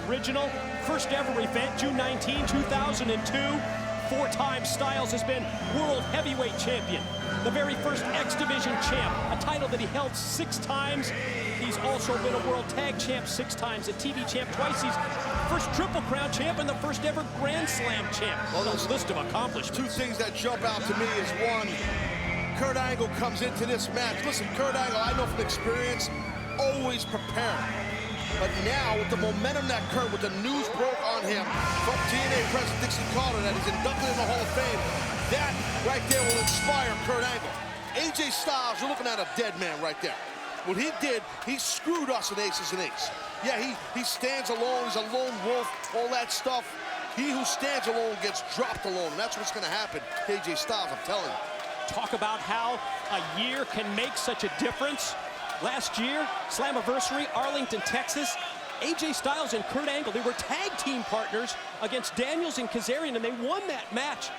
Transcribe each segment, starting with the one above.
original. First ever event, June 19, 2002. Four-time Styles has been World Heavyweight Champion. The very first X Division champ, a title that he held 6 times. He's also been a World Tag Champ 6 times, a TV champ twice. He's first Triple Crown champ and the first ever Grand Slam champ. Well, those list of accomplishments. 2 things that jump out to me is, one, Kurt Angle comes into this match. Listen, Kurt Angle, I know from experience, always prepared. But now, with the momentum that Kurt, with the news broke on him from TNA President Dixie Carter that he's inducted in the Hall of Fame, that right there will inspire Kurt Angle. AJ Styles, you're looking at a dead man right there. What he did, he screwed us in Aces and Eights. Yeah, he stands alone, he's a lone wolf, all that stuff. He who stands alone gets dropped alone, and that's what's going to happen to AJ Styles, I'm telling you. Talk about how a year can make such a difference. Last year, Slammiversary, Arlington, Texas, AJ Styles and Kurt Angle, they were tag team partners against Daniels and Kazarian, and they won that match.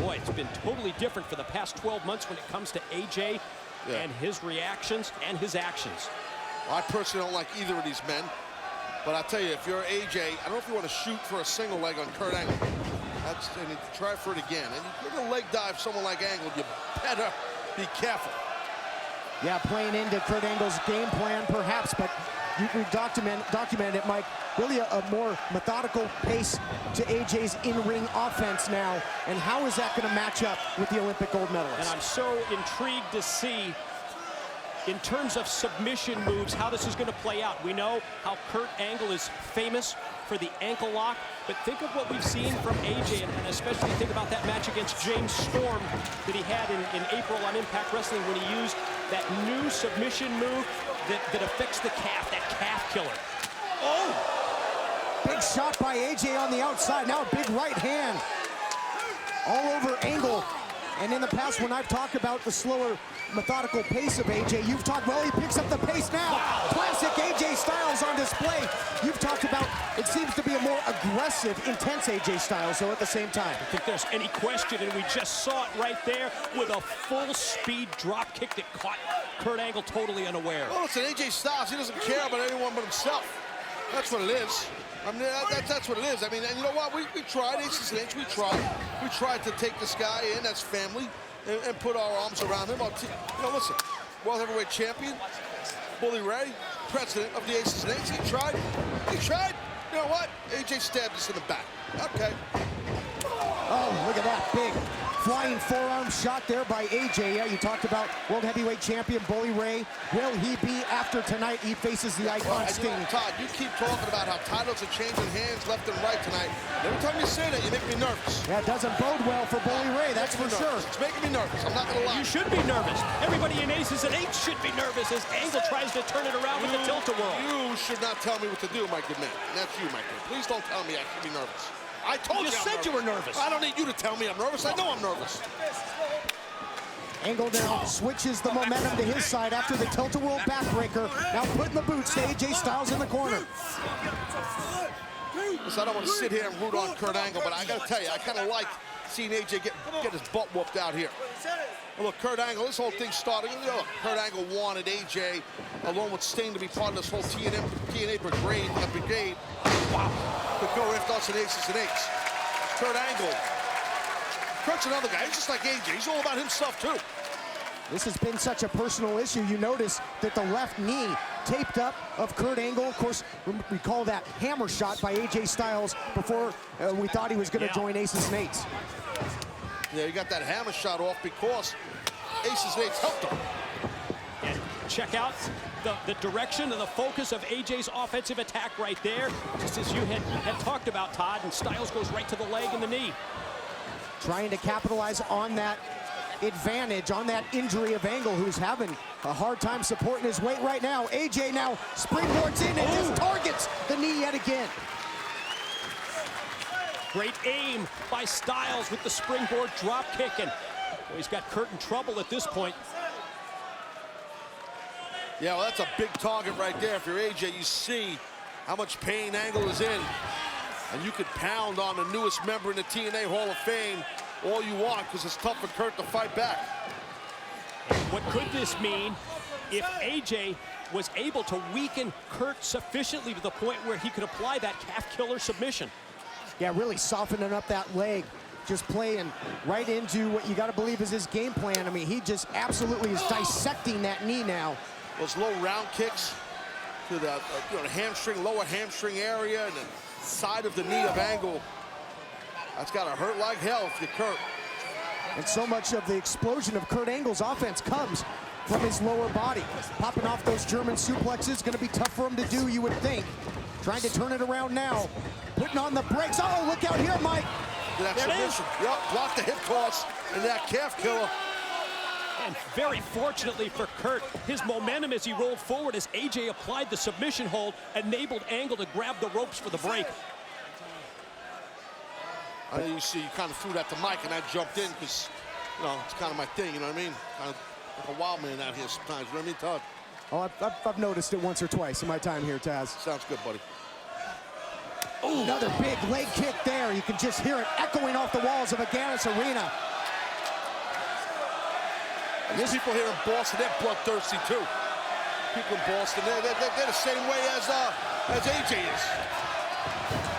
Boy, it's been totally different for the past 12 months when it comes to AJ and his reactions and his actions. Well, I personally don't like either of these men, but I'll tell you, if you're AJ, I don't know if you want to shoot for a single leg on Kurt Angle. And try for it again. And you're going to leg dive someone like Angle, you better be careful. Yeah, playing into Kurt Angle's game plan, perhaps, but you documented it, Mike. Really a more methodical pace to AJ's in-ring offense now, and how is that going to match up with the Olympic gold medalist? And I'm so intrigued to see, in terms of submission moves, how this is going to play out. We know how Kurt Angle is famous for the ankle lock, but think of what we've seen from AJ, and especially think about that match against James Storm that he had in April on Impact Wrestling, when he used that new submission move that affects the calf, that calf killer. Oh! Big shot by AJ on the outside. Now a big right hand all over Angle. And in the past, when I've talked about the slower, methodical pace of AJ, you've talked, well, he picks up the pace now. Wow. Classic AJ Styles on display. You've talked about, it seems to be a more aggressive, intense AJ Styles, though, at the same time. I think there's any question, and we just saw it right there with a full-speed drop kick that caught Kurt Angle totally unaware. Well, listen, AJ Styles, he doesn't care about anyone but himself. That's what it is. I mean, that's what it is. I mean, and you know what? We tried, Aces and Eights, we tried to take this guy in as family and put our arms around him. You know, listen, World Heavyweight Champion, Bully Ray, president of the Aces and Eights, he tried. You know what? AJ stabbed us in the back. Okay. Oh, look at that big flying forearm shot there by AJ. Yeah, you talked about World Heavyweight Champion Bully Ray. Will he be, after tonight, he faces the icon Sting? You know, Todd, you keep talking about how titles are changing hands left and right tonight. Every time you say that, you make me nervous. That doesn't bode well for Bully Ray, that's for sure. It's making me nervous, I'm not gonna lie. You should be nervous. Everybody in Aces and Eights should be nervous as Angle tries to turn it around with the tilt-a-whirl. You should not tell me what to do, my good man. And that's you, my good. Please don't tell me I should be nervous. I told you You said you were nervous. I don't need you to tell me I'm nervous. I know I'm nervous. Angle now switches the momentum to his side after the tilt-a-whirl backbreaker. Now putting the boots to AJ Styles in the corner. Listen, I don't want to sit here and root on Kurt Angle, but I got to tell you, I kind of like seeing AJ get his butt whooped out here. Well, look, Kurt Angle, this whole thing started, you know, Kurt Angle wanted AJ, along with Sting, to be part of this whole TNA brigade. Wow. To go after us in Aces and Eights. Kurt Angle. Kurt's another guy. He's just like AJ. He's all about himself, too. This has been such a personal issue. You notice that the left knee taped up of Kurt Angle. Of course, we call that hammer shot by AJ Styles before we thought he was going to join Aces and Eights. Yeah, you got that hammer shot off because Aces and Eights helped him. And check out the direction and the focus of AJ's offensive attack right there, just as you had talked about, Todd, and Styles goes right to the leg and the knee. Trying to capitalize on that advantage, on that injury of Angle, who's having a hard time supporting his weight right now. AJ now springboards in and just targets the knee yet again. Great aim by Styles with the springboard drop kick, and boy, he's got Kurt in trouble at this point. Yeah, well, that's a big target right there. If you're AJ, you see how much pain Angle is in. And you could pound on the newest member in the TNA Hall of Fame all you want, because it's tough for Kurt to fight back. What could this mean if AJ was able to weaken Kurt sufficiently to the point where he could apply that calf killer submission. Yeah, really softening up that leg. Just playing right into what you got to believe is his game plan. I mean, he just absolutely is dissecting that knee now. Those low round kicks to the the hamstring, lower hamstring area, and the side of the knee of Angle. That's got to hurt like hell if you're Kurt. And so much of the explosion of Kurt Angle's offense comes from his lower body. Popping off those German suplexes, going to be tough for him to do, you would think. Trying to turn it around now. Putting on the brakes. Oh, look out here, Mike. That submission. Yep, blocked the hip toss and that calf killer. And very fortunately for Kurt, his momentum as he rolled forward as AJ applied the submission hold enabled Angle to grab the ropes for the break. I know you see, you kind of threw that to Mike, and I jumped in because, you know, it's kind of my thing, you know what I mean? Kind of like a wild man out here sometimes, you know what I mean, Todd? Oh, I've noticed it once or twice in my time here, Taz. Sounds good, buddy. Ooh, another big leg kick there. You can just hear it echoing off the walls of Agganis Arena. These people here in Boston, they're bloodthirsty too. People in Boston, they're the same way as AJ is.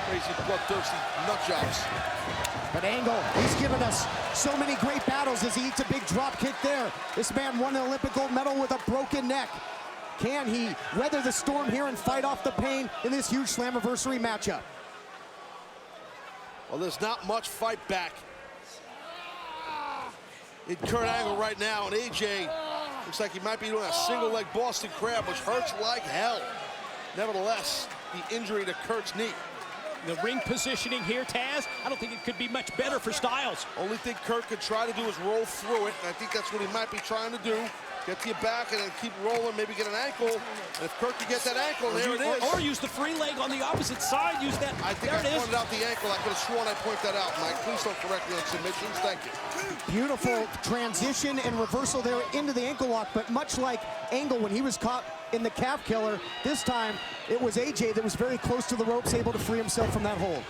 Crazy bloodthirsty nut jobs. But Angle, he's given us so many great battles as he eats a big drop kick there. This man won an Olympic gold medal with a broken neck. Can he weather the storm here and fight off the pain in this huge Slammiversary matchup? Well, there's not much fight back in Kurt Angle right now, and AJ looks like he might be doing a single leg Boston Crab, which hurts like hell. Nevertheless, the injury to Kurt's knee. The ring positioning here, Taz, I don't think it could be much better for Styles. Only thing Kurt could try to do is roll through it, and I think that's what he might be trying to do. Get to your back and then keep rolling, maybe get an ankle. And if Kurt could get that ankle, there it is. Or use the free leg on the opposite side. Use that. I think I pointed out the ankle. I could have sworn I pointed that out, Mike. Please don't correct me on submissions. Thank you. Beautiful transition and reversal there into the ankle lock, but much like Angle when he was caught in the calf killer, this time it was AJ that was very close to the ropes, able to free himself from that hold.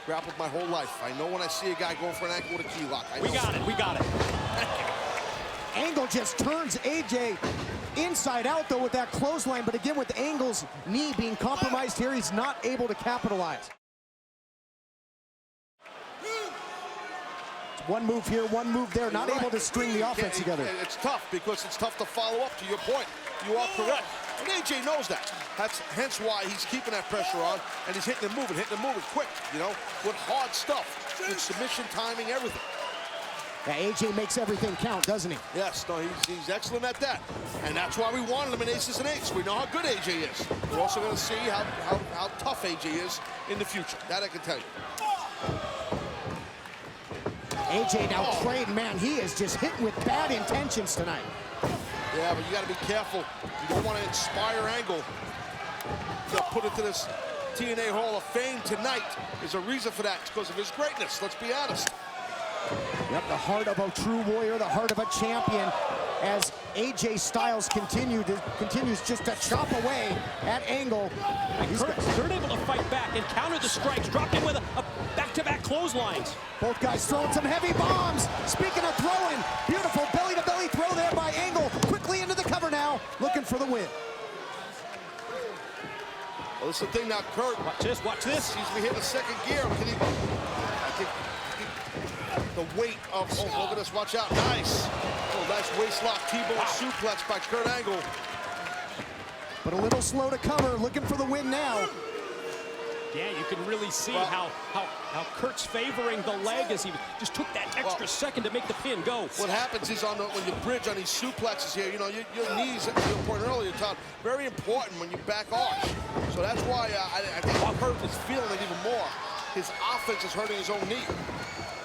Grappled my whole life. I know when I see a guy going for an ankle with a key lock. We got it. We got it. Angle just turns AJ inside out though with that clothesline, but again with Angle's knee being compromised here, he's not able to capitalize. One move here, one move there, not able to string the offense together. It's tough because it's tough to follow up, to your point. You are correct. And AJ knows that. That's hence why he's keeping that pressure on, and he's hitting and moving quick, you know, with hard stuff, with submission, timing, everything. Yeah, AJ makes everything count, doesn't he? Yes, no, he's excellent at that. And that's why we wanted him in Aces and Eights. We know how good AJ is. We're also going to see how tough AJ is in the future. That I can tell you. AJ now trained, man, he is just hitting with bad intentions tonight. Yeah, but you got to be careful. You don't want to inspire Angle to put into this TNA Hall of Fame tonight. There's a reason for that. It's because of his greatness, let's be honest. Yep, the heart of a true warrior, the heart of a champion, as AJ Styles continues just to chop away at Angle. Kurt able to fight back and counter the strikes, dropped in with a back-to-back clotheslines. Both guys throwing some heavy bombs. Speaking of throwing, beautiful belly-to-belly throw there by Angle. Quickly into the cover now, looking for the win. Well, this is the thing now, Kurt. Watch this, watch this. Seems to be hitting the second gear. Can he, I think the weight of, oh, look at this, watch out, nice. Oh, nice waist lock, T-bone suplex by Kurt Angle. But a little slow to cover, looking for the win now. Yeah, you can really see how Kurt's favoring the leg as he just took that extra second to make the pin go. What happens is when you bridge on these suplexes here, you know, your knees, at your point earlier, Todd, very important when you back arch. So that's why I think Kurt is feeling it even more. His offense is hurting his own knee.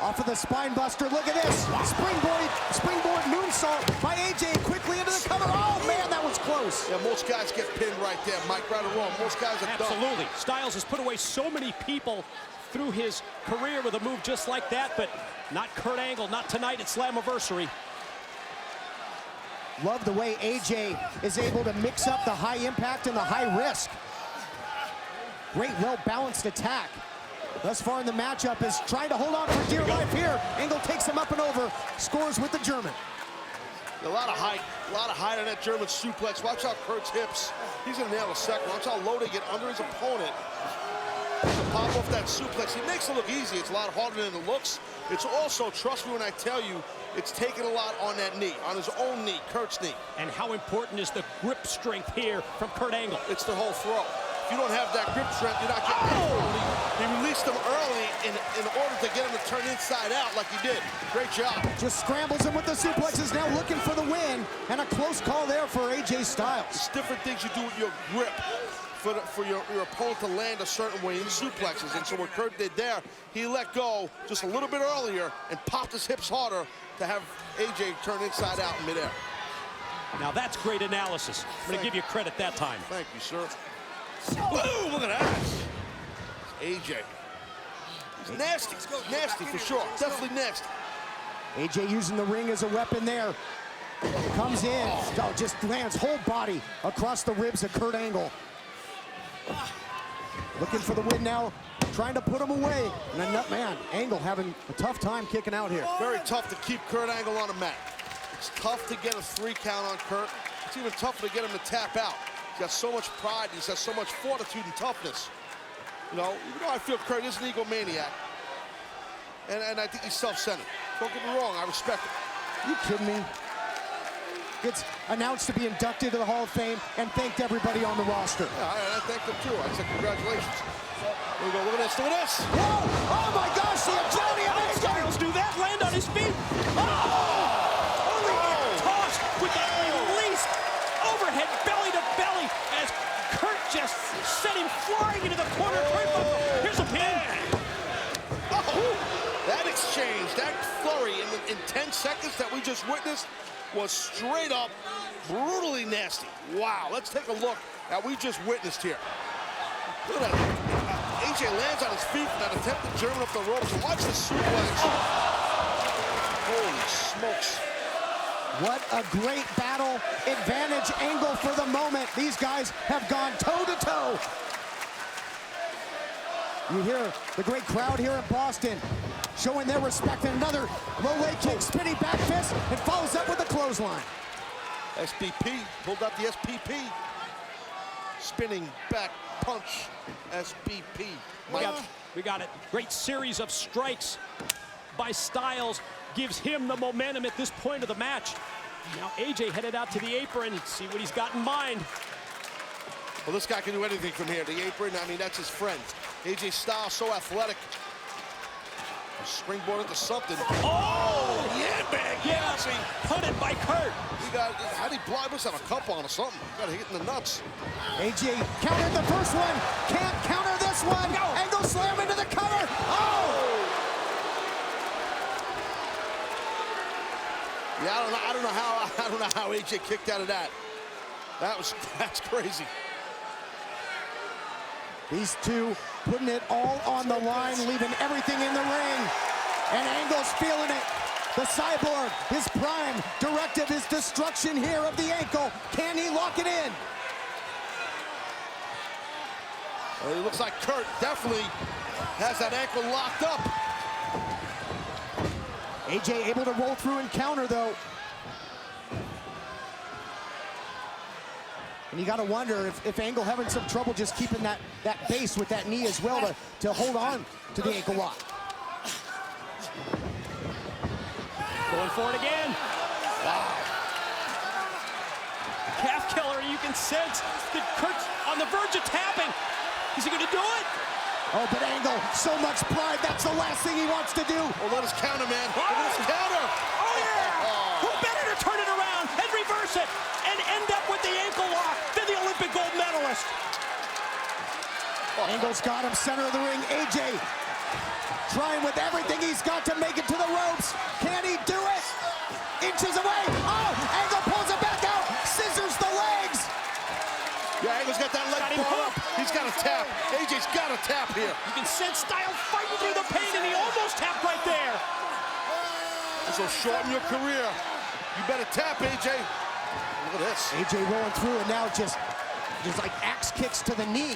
Off of the spine buster, look at this. Springboard moonsault by AJ quickly into the cover. Oh man, that was close. Yeah, most guys get pinned right there, Mike, right or wrong. Most guys are done. Absolutely. Styles has put away so many people through his career with a move just like that, but not Kurt Angle, not tonight at Slammiversary. Love the way AJ is able to mix up the high impact and the high risk. Great, well-balanced attack. Thus far in the matchup is trying to hold on for dear life here. Angle takes him up and over, scores with the German. A lot of height on that German suplex. Watch out Kurt's hips. He's gonna nail a second. Watch how low they get under his opponent. To pop off that suplex. He makes it look easy. It's a lot harder than it looks. It's also, trust me when I tell you, it's taking a lot on that knee, on his own knee, Kurt's knee. And how important is the grip strength here from Kurt Angle? It's the whole throw. If you don't have that grip strength, you're not getting it. He released him early in order to get him to turn inside out like he did. Great job. Just scrambles him with the suplexes, now looking for the win. And a close call there for AJ Styles. It's different things you do with your grip for your opponent to land a certain way in suplexes. And so what Kurt did there, he let go just a little bit earlier and popped his hips harder to have AJ turn inside out in midair. Now that's great analysis. I'm going to give you credit that time. Thank you, sir. Boom, look at that. AJ. He's nasty. Nasty for sure. Definitely nasty. AJ using the ring as a weapon there. Comes in, oh, just lands whole body across the ribs of Kurt Angle. Looking for the win now, trying to put him away. And then, man, Angle having a tough time kicking out here. Very tough to keep Kurt Angle on the mat. It's tough to get a 3 count on Kurt. It's even tougher to get him to tap out. He's got so much pride, he's got so much fortitude and toughness. You know, even though I feel Kurt is an egomaniac, and I think he's self-centered. Don't get me wrong, I respect him. You kidding me? Gets announced to be inducted to the Hall of Fame and thanked everybody on the roster. Yeah, I thanked him too. I said congratulations. Here we go, look at this, look at this. Whoa! Oh my gosh, the agility of Angle! Styles do that, land on his feet. Only tossed with that release. Overhead belly to belly as Kurt just sent him flying into the corner. Here's a pin. That exchange, that flurry in 10 seconds that we just witnessed was straight up brutally nasty. Wow, let's take a look at what we just witnessed here. Look at that. AJ lands on his feet from that attempted German up the ropes. And watch the suplex. Holy smokes. What a great battle. Advantage Angle for the moment. These guys have gone toe-to-toe. You hear the great crowd here in Boston showing their respect. And another low leg kick, spinning back fist, and follows up with a clothesline. SPP, pulled out the SPP. Spinning back punch, SPP. We got it. Great series of strikes by Styles. Gives him the momentum at this point of the match. Now AJ headed out to the apron. See what he's got in mind. Well, this guy can do anything from here. The apron, I mean, that's his friend. AJ Styles, so athletic. Springboard into something. Oh! Yeah, man. Yeah, put it by Kurt. How'd he block? Must have a cup on or something. Got hit in the nuts. AJ countered the first one. Can't counter this one. No. Angle slam into the cover. Oh! Yeah, I don't know how AJ kicked out of that. That's crazy. These two putting it all on the line, leaving everything in the ring. And Angle's feeling it. The Cyborg, his prime directive is destruction here of the ankle. Can he lock it in? Well, it looks like Kurt definitely has that ankle locked up. AJ able to roll through and counter, though. And you got to wonder if Angle having some trouble just keeping that base with that knee as well to hold on to the ankle lock. Going for it again. Wow. Calf killer, you can sense that Kurt's on the verge of tapping. Is he going to do it? Oh, but Angle, so much pride, that's the last thing he wants to do. Oh, let us counter, man. Look at this counter. Oh, yeah! Who better to turn it around and reverse it and end up with the ankle lock than the Olympic gold medalist? Angle's got him center of the ring. AJ trying with everything he's got to make it to the ropes. Can he do it? Inches away. Oh, Angle pulls it back out. Scissors the legs. Yeah, Angle's got that leg brought up. He's got to tap. AJ's got to tap here. You can sense Styles fighting through the pain, and he almost tapped right there. This will shorten your career. You better tap, AJ. Look at this. AJ rolling through, and now just like axe kicks to the knee.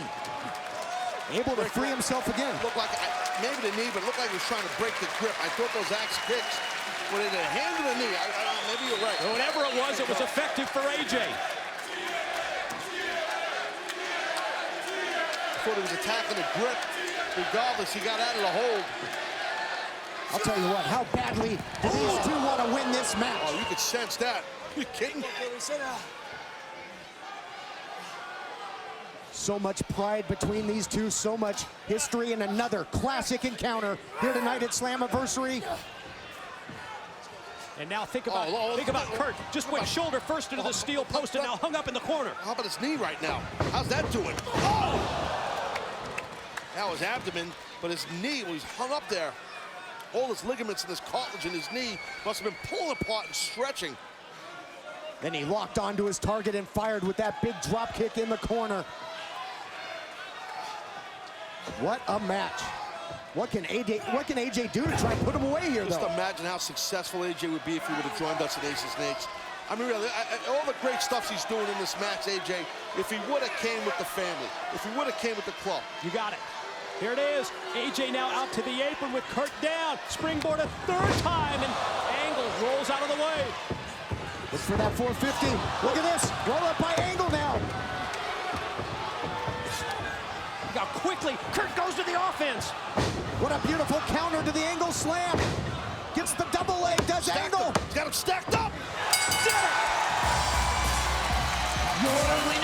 Able to free himself again. Looked like, maybe the knee, but it looked like he was trying to break the grip. I thought those axe kicks Well, they had a hand in the knee. Maybe you're right. Whatever it was effective for AJ. Thought he was attacking the grip. Regardless, he got out of the hold. I'll tell you what, how badly do these two want to win this match? Oh, you could sense that. You kidding? So much pride between these two, so much history, and another classic encounter here tonight at Slammiversary. And now think about Kurt. Just went shoulder first into the steel post and now hung up in the corner. How about his knee right now? How's that doing? Oh! That was abdomen, but his knee, when he's hung up there, all his ligaments and his cartilage in his knee must have been pulling apart and stretching. Then he locked onto his target and fired with that big drop kick in the corner. What a match. What can AJ do to try and put him away here, Just though? imagine how successful AJ would be if he would have joined us at Ace of Snakes. I mean, really, all the great stuff he's doing in this match, AJ, if he would have came with the family, if he would have came with the club. You got it. Here it is. AJ now out to the apron with Kurt down. Springboard a third time, and Angle rolls out of the way. Look for that 450. Look at this. Roll up by Angle now. Now quickly, Kurt goes to the offense. What a beautiful counter to the Angle slam. Gets the double leg, does Stacked Angle. him. He's got him stacked up. Did it! Your